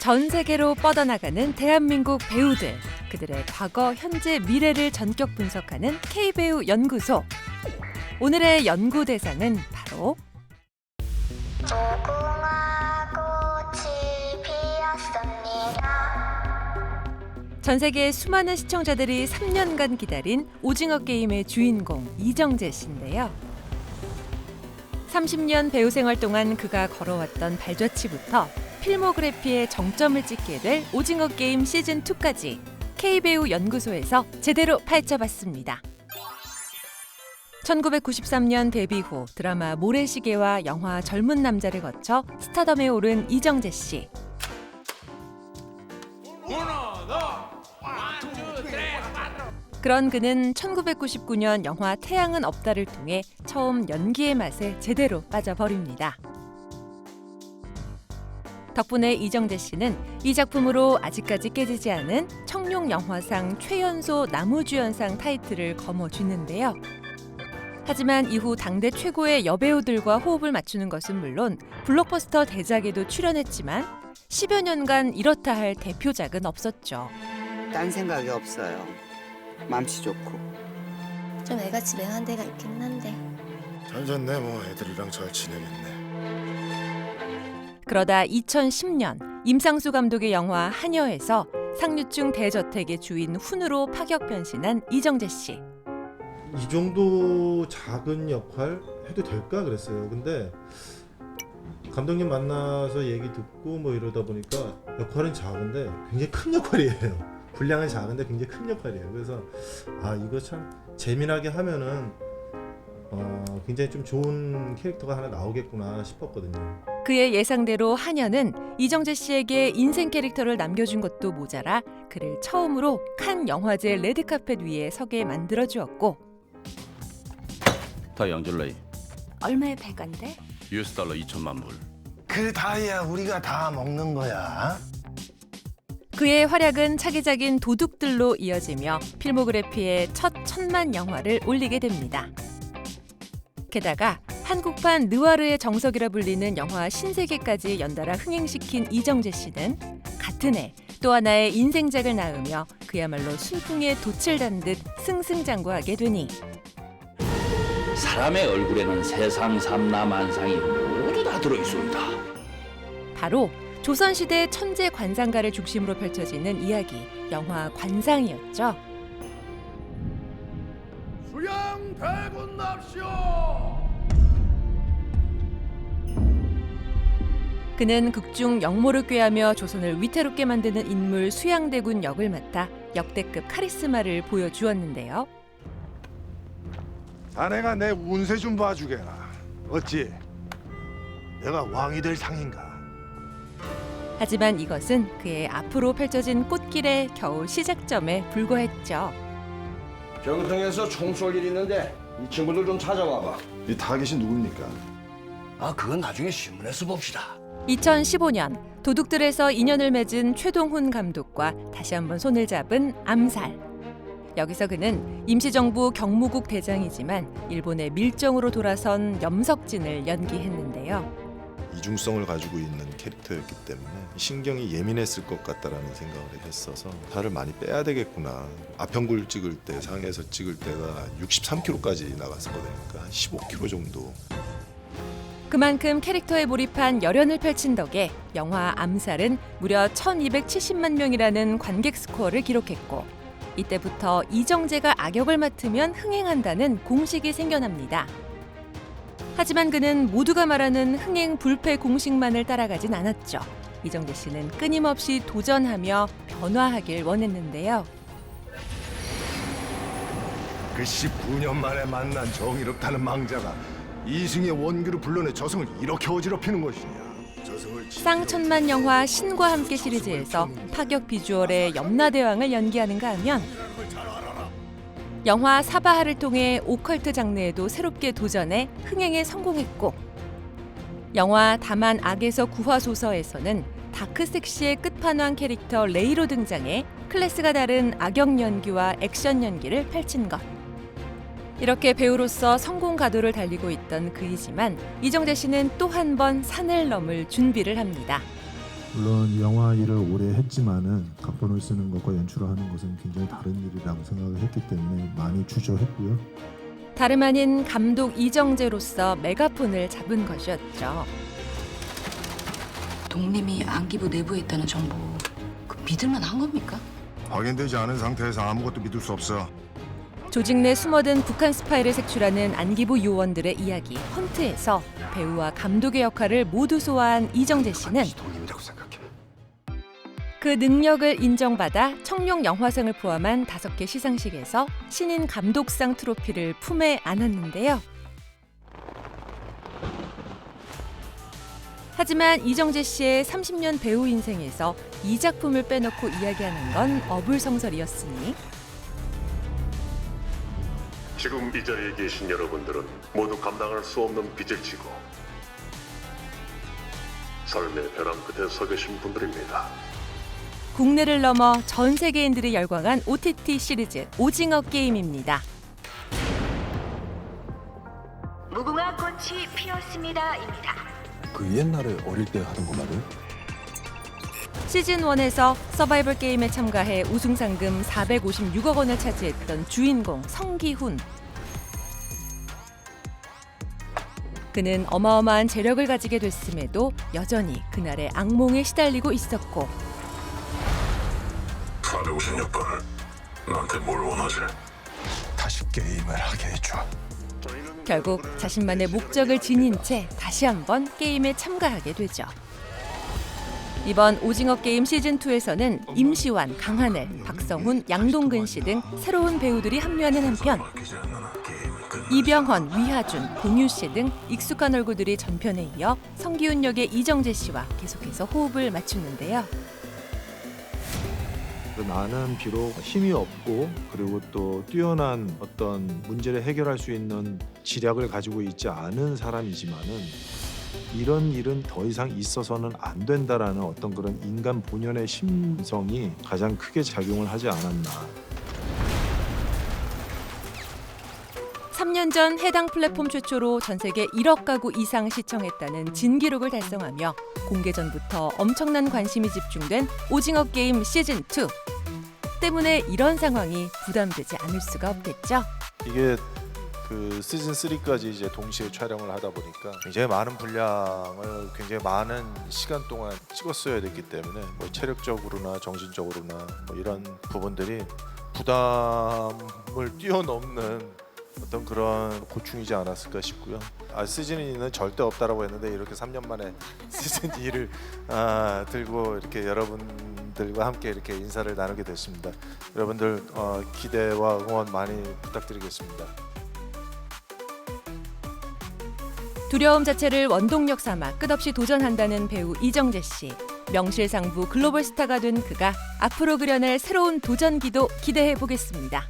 전 세계로 뻗어나가는 대한민국 배우들, 그들의 과거, 현재, 미래를 전격 분석하는 K배우 연구소. 오늘의 연구 대상은 바로 무궁화 꽃이 피었습니다. 전 세계 수많은 시청자들이 3년간 기다린 오징어 게임의 주인공 이정재 씨인데요. 30년 배우 생활 동안 그가 걸어왔던 발자취부터 필모그래피의 정점을 찍게 될 오징어 게임 시즌2까지 K배우 연구소에서 제대로 파헤쳐봤습니다. 1993년 데뷔 후 드라마 모래시계와 영화 젊은 남자를 거쳐 스타덤에 오른 이정재 씨. 그런 그는 1999년 영화 태양은 없다를 통해 처음 연기의 맛에 제대로 빠져버립니다. 덕분에 이정재 씨는 이 작품으로 아직까지 깨지지 않은 청룡 영화상 최연소 남우주연상 타이틀을 거머쥐는데요. 하지만 이후 당대 최고의 여배우들과 호흡을 맞추는 것은 물론 블록버스터 대작에도 출연했지만 10여 년간 이렇다 할 대표작은 없었죠. 딴 생각이 없어요. 맘씨 좋고. 좀 애같이 맹한 데가 있긴 한데. 잘 잤네. 뭐 애들이랑 잘 지내겠네. 그러다 2010년 임상수 감독의 영화 하녀에서 상류층 대저택의 주인 훈으로 파격 변신한 이정재 씨. 이 정도 작은 역할 해도 될까 그랬어요. 근데 감독님 만나서 얘기 듣고 뭐 이러다 보니까 역할은 작은데 굉장히 큰 역할이에요. 분량은 작은데 굉장히 큰 역할이에요. 그래서 이거 참 재미나게 하면은 굉장히 좀 좋은 캐릭터가 하나 나오겠구나 싶었거든요. 그의 예상대로 하녀는 이정재 씨에게 인생 캐릭터를 남겨준 것도 모자라 그를 처음으로 칸 영화제 레드카펫 위에 서게 만들어주었고 다 양질레이 얼마에 팔건데? $2,000 2천만 불. 그 다이아 우리가 다 먹는 거야. 그의 활약은 차기작인 도둑들로 이어지며 필모그래피의 첫 1,000만 영화를 올리게 됩니다. 게다가 한국판 느와르의 정석이라 불리는 영화 신세계까지 연달아 흥행시킨 이정재 씨는 같은 해 또 하나의 인생작을 낳으며 그야말로 순풍에 돛을 단 듯 승승장구하게 되니 사람의 얼굴에는 세상 삼라만상이 모두 다 들어있습니다. 바로 조선시대 천재 관상가를 중심으로 펼쳐지는 이야기, 영화 관상이었죠. 수양 대군 납시오. 그는 극중 역모를 꾀하며 조선을 위태롭게 만드는 인물 수양대군 역을 맡아 역대급 카리스마를 보여주었는데요. 자네가 내 운세 좀 봐주게라. 어찌 내가 왕이 될 상인가? 하지만 이것은 그의 앞으로 펼쳐진 꽃길의 겨우 시작점에 불과했죠. 정통에서 총 쏠 일 있는데 이 친구들 좀 찾아와봐. 이 타겟이 누굽니까? 그건 나중에 신문에서 봅시다. 2015년 도둑들에서 인연을 맺은 최동훈 감독과 다시 한번 손을 잡은 암살. 여기서 그는 임시정부 경무국 대장이지만 일본의 밀정으로 돌아선 염석진을 연기했는데요. 이중성을 가지고 있는 캐릭터였기 때문에 신경이 예민했을 것 같다라는 생각을 했어서 살을 많이 빼야 되겠구나. 아평굴 찍을 때, 상해에서 찍을 때가 63kg까지 나갔었거든요. 그러니까 한 15kg 정도. 그만큼 캐릭터에 몰입한 열연을 펼친 덕에 영화 암살은 무려 1270만 명이라는 관객 스코어를 기록했고 이때부터 이정재가 악역을 맡으면 흥행한다는 공식이 생겨납니다. 하지만 그는 모두가 말하는 흥행 불패 공식만을 따라가진 않았죠. 이정재 씨는 끊임없이 도전하며 변화하길 원했는데요. 그 19년 만에 만난 정의롭다는 망자가 이승의 원규를 불러내 저승을 이렇게 어지럽히는 것이냐. 저승을 쌍천만 영화 신과 함께 시리즈에서 파격 비주얼의 염라대왕을 연기하는가 하면 영화 사바하를 통해 오컬트 장르에도 새롭게 도전해 흥행에 성공했고 영화 다만 악에서 구화소서에서는 다크섹시의 끝판왕 캐릭터 레이로 등장해 클래스가 다른 악역 연기와 액션 연기를 펼친 것. 이렇게 배우로서 성공 가도를 달리고 있던 그이지만 이정재 씨는 또 한 번 산을 넘을 준비를 합니다. 물론 영화 일을 오래 했지만은 각본을 쓰는 것과 연출을 하는 것은 굉장히 다른 일이라고 생각을 했기 때문에 많이 주저했고요. 다름 아닌 감독 이정재로서 메가폰을 잡은 것이었죠. 독림이 안기부 내부에 있다는 정보 그 믿을만 한 겁니까? 확인되지 않은 상태에서 아무것도 믿을 수 없어. 조직 내 숨어든 북한 스파이를 색출하는 안기부 요원들의 이야기 헌트에서 배우와 감독의 역할을 모두 소화한 이정재 씨는 독림이라고 생각해. 그 능력을 인정받아 청룡 영화상을 포함한 5개 시상식에서 신인 감독상 트로피를 품에 안았는데요. 하지만 이정재 씨의 30년 배우 인생에서 이 작품을 빼놓고 이야기하는 건 어불성설이었으니 지금 이 자리에 계신 여러분들은 모두 감당할 수 없는 빚을 지고 삶의 벼랑 끝에 서 계신 분들입니다. 국내를 넘어 전 세계인들이 열광한 OTT 시리즈 오징어 게임입니다. 무궁화 꽃이 피었습니다입니다. 그 옛날에 어릴 때 하던 거 말이에요? 시즌 1에서 서바이벌 게임에 참가해 우승 상금 456억 원을 차지했던 주인공 성기훈. 그는 어마어마한 재력을 가지게 됐음에도 여전히 그날의 악몽에 시달리고 있었고 456번을 나한테 뭘 원하지? 다시 게임을 하게 해줘. 결국 자신만의 목적을 지닌 채 다시 한번 게임에 참가하게 되죠. 이번 오징어 게임 시즌2에서는 임시완, 강하늘, 박성훈, 양동근 씨 등 새로운 배우들이 합류하는 한편 이병헌, 위하준, 공유 씨 등 익숙한 얼굴들이 전편에 이어 성기훈 역의 이정재 씨와 계속해서 호흡을 맞추는데요. 나는 비록 힘이 없고 그리고 또 뛰어난 어떤 문제를 해결할 수 있는 지략을 가지고 있지 않은 사람이지만은 이런 일은 더 이상 있어서는 안 된다라는 어떤 그런 인간 본연의 심성이 가장 크게 작용을 하지 않았나. 3년 전 해당 플랫폼 최초로 전 세계 1억 가구 이상 시청했다는 진기록을 달성하며 공개 전부터 엄청난 관심이 집중된 오징어 게임 시즌2 때문에 이런 상황이 부담되지 않을 수가 없겠죠. 이게 그 시즌 3까지 이제 동시에 촬영을 하다 보니까 굉장히 많은 분량을 굉장히 많은 시간 동안 찍었어야 됐기 때문에 뭐 체력적으로나 정신적으로나 뭐 이런 부분들이 부담을 뛰어넘는 어떤 그런 고충이지 않았을까 싶고요. 시즌 2는 절대 없다라고 했는데 이렇게 3년 만에 시즌 2를 들고 이렇게 여러분들과 함께 이렇게 인사를 나누게 됐습니다. 여러분들 기대와 응원 많이 부탁드리겠습니다. 두려움 자체를 원동력 삼아 끝없이 도전한다는 배우 이정재 씨. 명실상부 글로벌 스타가 된 그가 앞으로 그려낼 새로운 도전기도 기대해 보겠습니다.